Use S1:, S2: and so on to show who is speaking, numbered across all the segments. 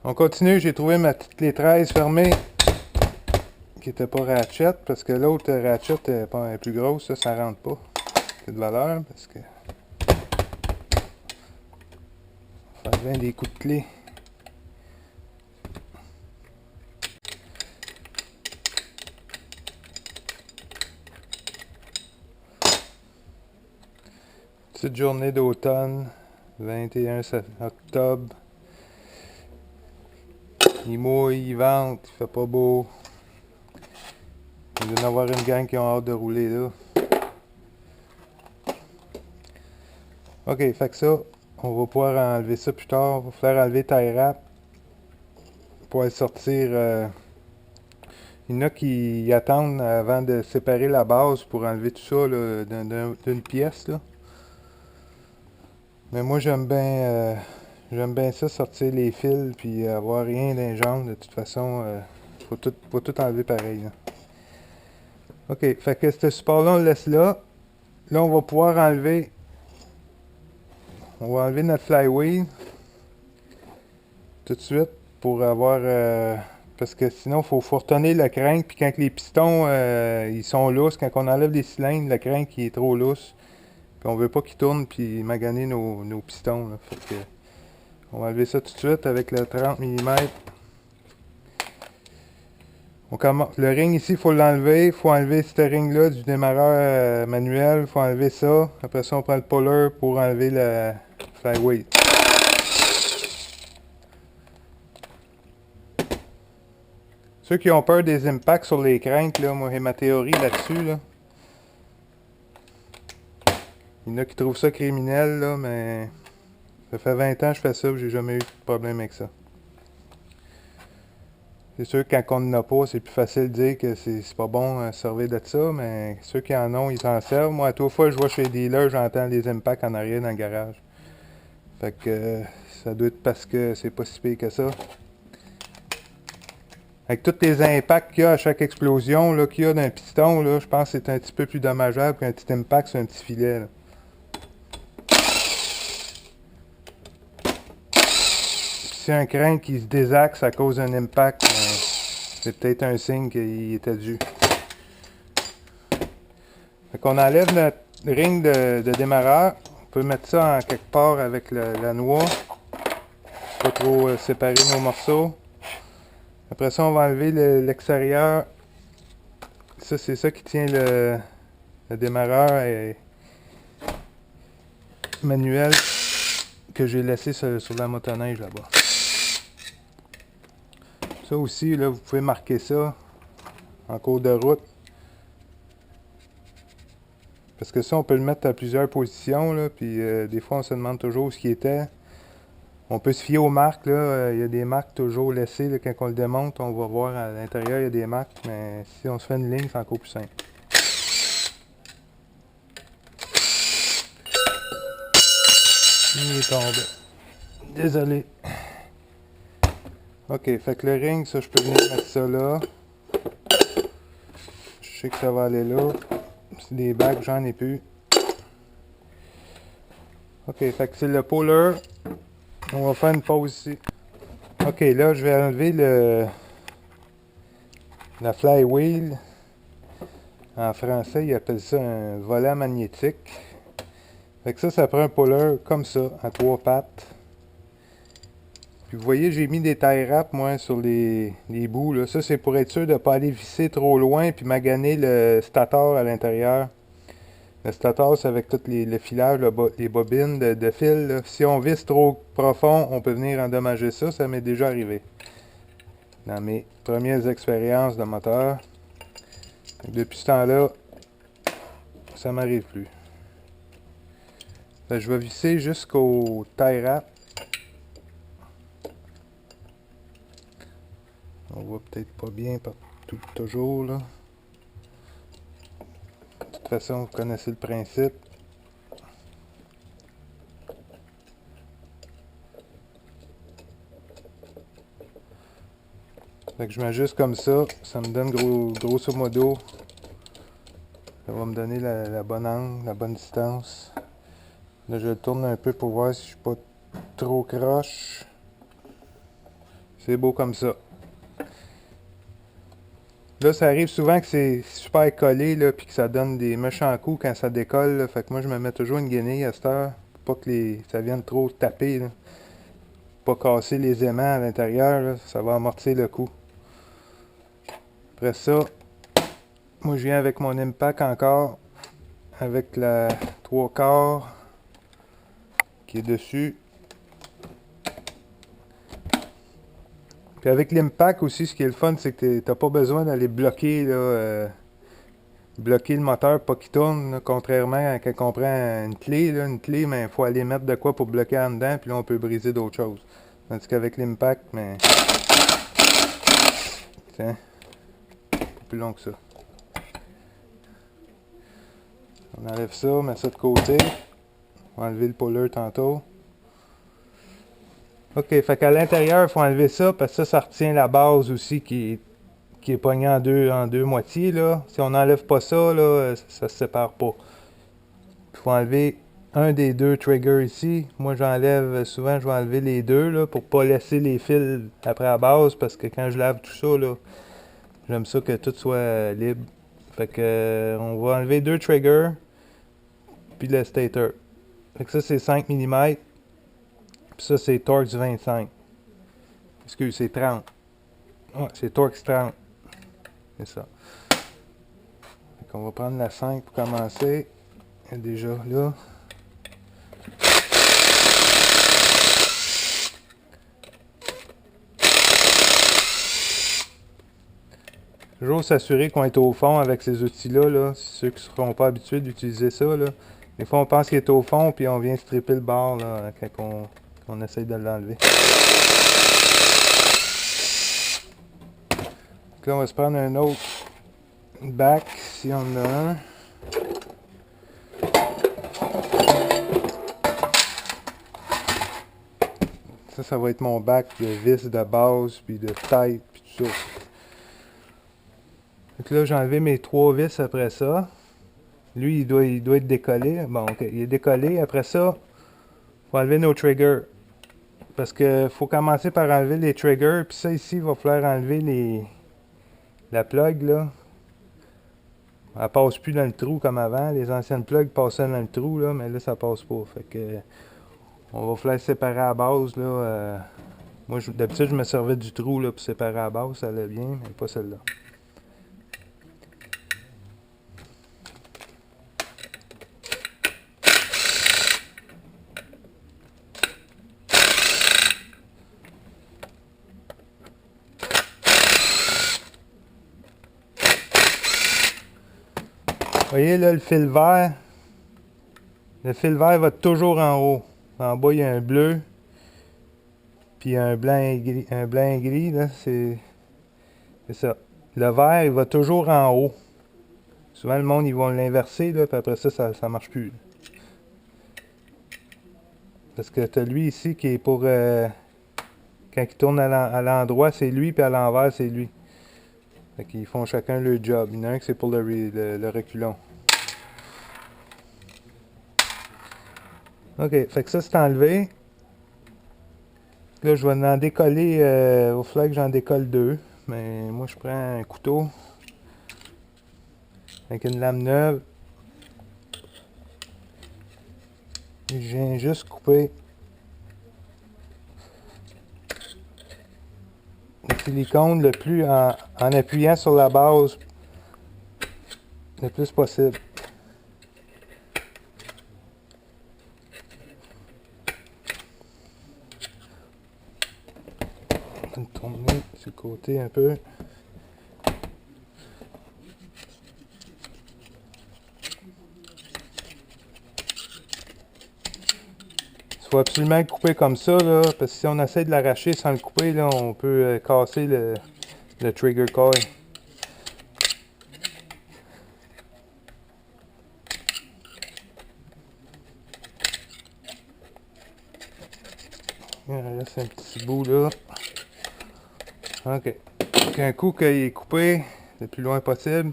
S1: On continue, j'ai trouvé ma petite clé 13 fermée qui était pas ratchet parce que l'autre ratchet est plus grosse, ça rentre pas. C'est de valeur parce que ça vient des coups de clé. Petite journée d'automne, 21 octobre. Il mouille, il vente, il fait pas beau. Il doit y en avoir une gang qui ont hâte de rouler là. Ok, fait que ça, on va pouvoir enlever ça plus tard. On va faire enlever tie wrap pour le sortir. Il y en a qui attendent avant de séparer la base pour enlever tout ça là, d'une pièce. Là. Mais moi j'aime bien ça, sortir les fils puis avoir rien dans les jambes. De toute façon, faut tout enlever pareil. Là. Ok, fait que ce support-là, on le laisse là. Là, on va pouvoir enlever. On va enlever notre flywheel tout de suite pour avoir. Parce que sinon, faut retourner le crank. Puis quand les pistons ils sont lousses, quand on enlève les cylindres, le crank il est trop lousse. Puis on veut pas qu'il tourne puis maganer nos pistons. Là. Fait que, on va enlever ça tout de suite avec le 30 mm. Le ring ici, il faut l'enlever. Il faut enlever ce ring-là du démarreur manuel. Il faut enlever ça. Après ça, on prend le puller pour enlever le flywheel. Ceux qui ont peur des impacts sur les cranks, là, moi j'ai ma théorie là-dessus. Là. Il y en a qui trouvent ça criminel, là, mais ça fait 20 ans que je fais ça et j'ai jamais eu de problème avec ça. C'est sûr que quand on n'en a pas, c'est plus facile de dire que c'est pas bon de servir de ça, mais ceux qui en ont, ils s'en servent. Moi, à toute fois, je vois chez les dealers, j'entends les impacts en arrière dans le garage. Fait que ça doit être parce que c'est pas si pire que ça. Avec tous les impacts qu'il y a à chaque explosion là, qu'il y a d'un piston, là, je pense que c'est un petit peu plus dommageable qu'un petit impact sur un petit filet. Là. Si un crank qui se désaxe à cause d'un impact, c'est peut-être un signe qu'il était dû. Fait qu'on enlève notre ring de démarreur. On peut mettre ça en quelque part avec la noix. Pas trop séparer nos morceaux. Après ça, on va enlever l'extérieur. Ça, c'est ça qui tient le démarreur manuel que j'ai laissé sur la motoneige là-bas. Ça aussi, là, vous pouvez marquer ça en cours de route. Parce que ça, on peut le mettre à plusieurs positions, là, puis des fois, on se demande toujours où ce qui était. On peut se fier aux marques, là. Il y a des marques toujours laissées, là, quand on le démonte, on va voir à l'intérieur, il y a des marques, mais si on se fait une ligne, c'est encore plus simple. Il est tombé. Désolé. Ok, fait que le ring, ça, je peux venir mettre ça là. Je sais que ça va aller là. C'est des bacs, j'en ai plus. Ok, fait que c'est le puller. On va faire une pause ici. Ok, là, je vais enlever la flywheel. En français, ils appellent ça un volant magnétique. Fait que ça prend un puller comme ça, à 3 pattes. Puis vous voyez, j'ai mis des tie wraps, moi, sur les bouts. Là. Ça, c'est pour être sûr de ne pas aller visser trop loin puis maganer le stator à l'intérieur. Le stator, c'est avec tout le filage, les bobines de fil. Là. Si on visse trop profond, on peut venir endommager ça. Ça m'est déjà arrivé. Dans mes premières expériences de moteur. Depuis ce temps-là, ça m'arrive plus. Là, je vais visser jusqu'au tie wrap. On voit peut-être pas bien partout, toujours là. De toute façon, vous connaissez le principe. Fait que je m'ajuste comme ça me donne grosso modo. Ça va me donner la bonne angle, la bonne distance. Là, je le tourne un peu pour voir si je suis pas trop croche. C'est beau comme ça. Là, ça arrive souvent que c'est super collé, là, puis que ça donne des méchants coups quand ça décolle, là. Fait que moi, je me mets toujours une guenille à cette heure, pour pas que ça vienne trop taper, là. Pas casser les aimants à l'intérieur, là. Ça va amortir le coup. Après ça, moi, je viens avec mon impact encore, avec la 3/4 qui est dessus. Puis avec l'impact aussi, ce qui est le fun, c'est que t'as pas besoin d'aller bloquer, là, bloquer le moteur pour pas qu'il tourne, là, contrairement à quand on prend une clé, là, mais il faut aller mettre de quoi pour bloquer en dedans, puis là on peut briser d'autres choses. Tandis qu'avec l'impact, mais tiens, pas plus long que ça. On enlève ça, on met ça de côté. On va enlever le puller tantôt. Ok, fait qu'à l'intérieur, il faut enlever ça, parce que ça retient la base aussi qui est pognée en deux moitiés, là. Si on n'enlève pas ça, là, ça se sépare pas. Il faut enlever un des deux triggers ici. Moi, souvent, je vais enlever les deux, là, pour pas laisser les fils après la base, parce que quand je lave tout ça, là, j'aime ça que tout soit libre. Fait que, on va enlever deux triggers, puis le stator. Fait que ça, c'est 5 mm. Puis ça, c'est Torx 25. Excuse, c'est 30. Ouais, c'est Torx 30. C'est ça. Fait qu'on va prendre la 5 pour commencer. Elle est déjà là. Toujours s'assurer qu'on est au fond avec ces outils-là. Là. Ceux qui ne seront pas habitués d'utiliser ça. Là. Des fois, on pense qu'il est au fond, puis on vient stripper le bord là, quand on essaye de l'enlever. Là, on va se prendre un autre bac, si on en a un. Ça va être mon bac de vis de base, puis de tête, puis tout ça. Donc là, j'ai enlevé mes 3 vis après ça. Lui, il doit être décollé. Bon, ok, il est décollé. Après ça, il faut enlever nos triggers. Parce que faut commencer par enlever les triggers. Puis ça, ici, il va falloir enlever la plug, là. Elle passe plus dans le trou comme avant. Les anciennes plugs passaient dans le trou, là, mais là, ça passe pas. Fait que on va falloir séparer à la base, là. Moi, d'habitude, je me servais du trou, là, pour séparer à la base. Ça allait bien, mais pas celle-là. Vous voyez là le fil vert? Le fil vert va toujours en haut. En bas, il y a un bleu. Puis un blanc et gris, là, c'est ça. Le vert, il va toujours en haut. Souvent, le monde, ils vont l'inverser, là, puis après ça, ça marche plus. Parce que tu as lui ici qui est pour... quand il tourne à l'endroit, c'est lui, puis à l'envers, c'est lui. Fait qu'ils font chacun leur job. Il y en a un qui c'est pour le reculon. Ok, fait que ça c'est enlevé. Là, je vais en décoller. Il va falloir que j'en décolle 2. Mais moi, je prends un couteau. Avec une lame neuve. Et je viens juste couper le silicone le plus en appuyant sur la base le plus possible. On va le tourner sur le côté un peu. Il faut absolument le couper comme ça, là, parce que si on essaie de l'arracher sans le couper, là, on peut casser le trigger coil. Il reste un petit bout là. Ok. Donc, un coup qu'il est coupé le plus loin possible,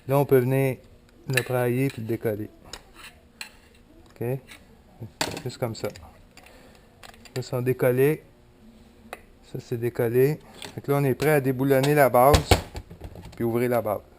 S1: là on peut venir le brailler puis le décoller. Ok. Juste comme ça. Là, sont décollés. Ça, c'est décollé. Fait que là, on est prêt à déboulonner la base, puis ouvrir la base.